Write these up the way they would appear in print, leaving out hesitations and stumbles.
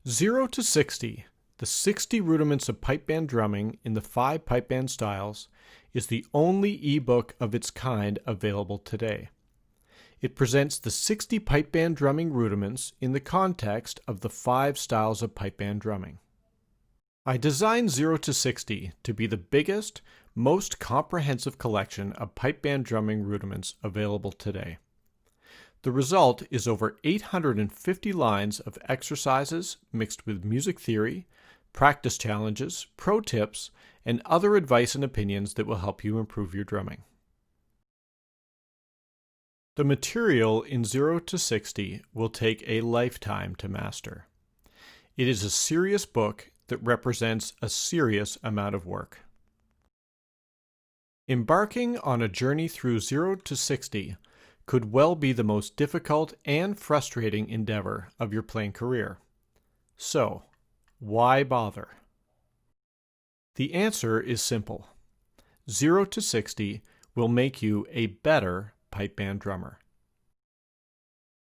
0 to 60, the 60 rudiments of pipe band drumming in the 5 pipe band styles, is the only ebook of its kind available today. It presents the 60 pipe band drumming rudiments in the context of the 5 styles of pipe band drumming. I designed 0 to 60 to be the biggest, most comprehensive collection of pipe band drumming rudiments available today. The result is over 850 lines of exercises mixed with music theory, practice challenges, pro tips, and other advice and opinions that will help you improve your drumming. The material in 0 to 60 will take a lifetime to master. It is a serious book that represents a serious amount of work. Embarking on a journey through 0 to 60 could well be the most difficult and frustrating endeavor of your playing career. So, why bother? The answer is simple. 0 to 60 will make you a better pipe band drummer.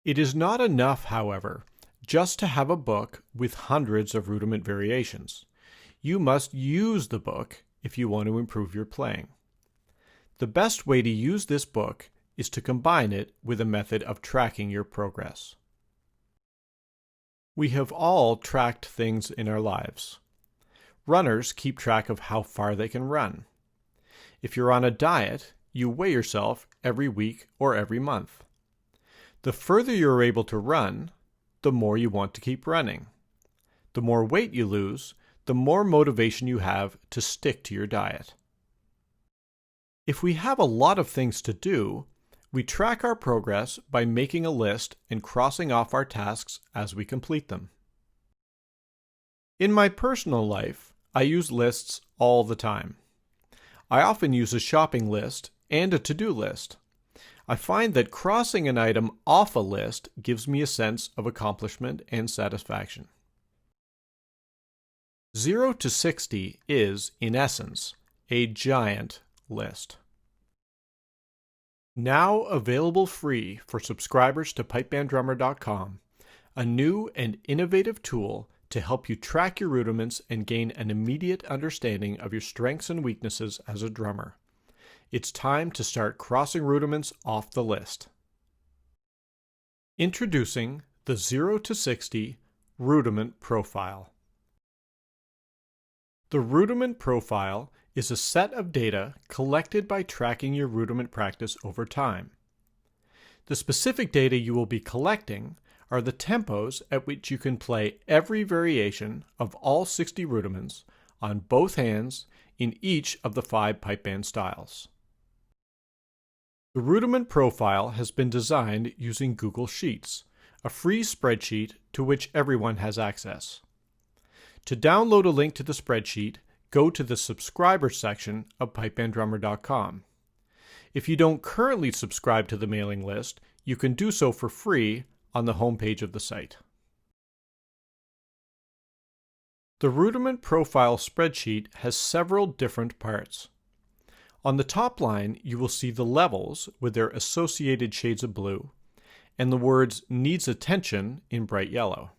It is not enough, however, just to have a book with hundreds of rudiment variations. You must use the book if you want to improve your playing. The best way to use this book is to combine it with a method of tracking your progress. We have all tracked things in our lives. Runners keep track of how far they can run. If you're on a diet, you weigh yourself every week or every month. The further you're able to run, the more you want to keep running. The more weight you lose, the more motivation you have to stick to your diet. If we have a lot of things to do, we track our progress by making a list and crossing off our tasks as we complete them. In my personal life, I use lists all the time. I often use a shopping list and a to-do list. I find that crossing an item off a list gives me a sense of accomplishment and satisfaction. 0 to 60 is, in essence, a giant list. Now available free for subscribers to pipebanddrummer.com, a new and innovative tool to help you track your rudiments and gain an immediate understanding of your strengths and weaknesses as a drummer. It's time to start crossing rudiments off the list. Introducing the 0 to 60 Rudiment Profile. The Rudiment Profile is a set of data collected by tracking your rudiment practice over time. The specific data you will be collecting are the tempos at which you can play every variation of all 60 rudiments on both hands in each of the 5 pipe band styles. The Rudiment Profile has been designed using Google Sheets, a free spreadsheet to which everyone has access. To download a link to the spreadsheet, go to the subscriber section of pipebanddrummer.com. If you don't currently subscribe to the mailing list, you can do so for free on the homepage of the site. The Rudiment Profile spreadsheet has several different parts. On the top line, you will see the levels with their associated shades of blue, and the words "needs attention" in bright yellow.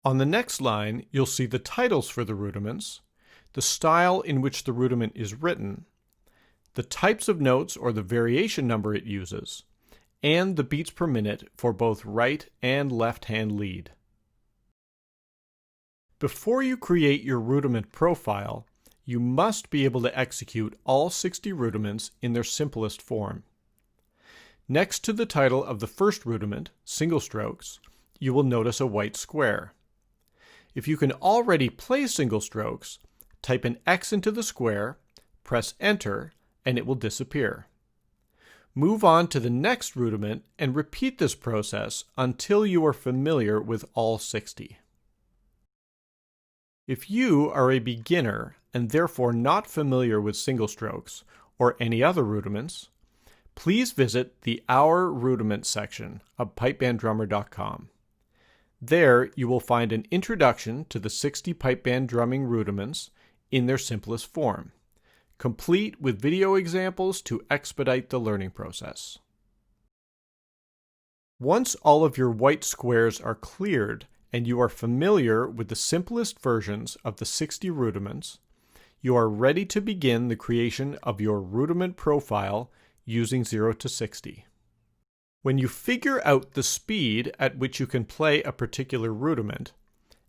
On the next line, you'll see the titles for the rudiments, the style in which the rudiment is written, the types of notes or the variation number it uses, and the beats per minute for both right and left hand lead. Before you create your rudiment profile, you must be able to execute all 60 rudiments in their simplest form. Next to the title of the first rudiment, single strokes, you will notice a white square. If you can already play single strokes, type an X into the square, press Enter, and it will disappear. Move on to the next rudiment and repeat this process until you are familiar with all 60. If you are a beginner and therefore not familiar with single strokes or any other rudiments, please visit the Our Rudiment section of pipebanddrummer.com. There you will find an introduction to the 60 pipe band drumming rudiments in their simplest form, complete with video examples to expedite the learning process. Once all of your white squares are cleared and you are familiar with the simplest versions of the 60 rudiments, you are ready to begin the creation of your rudiment profile using 0 to 60. When you figure out the speed at which you can play a particular rudiment,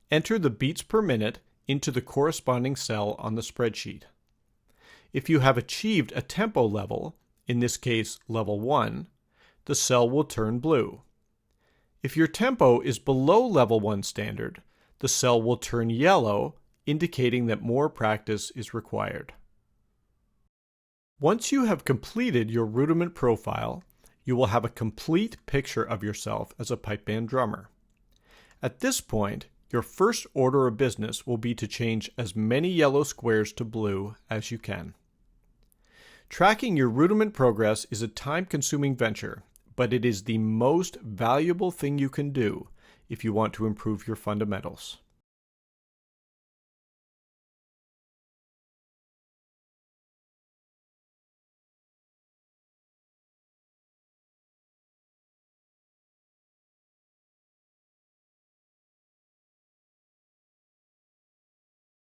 enter the beats per minute into the corresponding cell on the spreadsheet. If you have achieved a tempo level, in this case level 1, the cell will turn blue. If your tempo is below level 1 standard, the cell will turn yellow, indicating that more practice is required. Once you have completed your rudiment profile, you will have a complete picture of yourself as a pipe band drummer. At this point, your first order of business will be to change as many yellow squares to blue as you can. Tracking your rudiment progress is a time-consuming venture, but it is the most valuable thing you can do if you want to improve your fundamentals.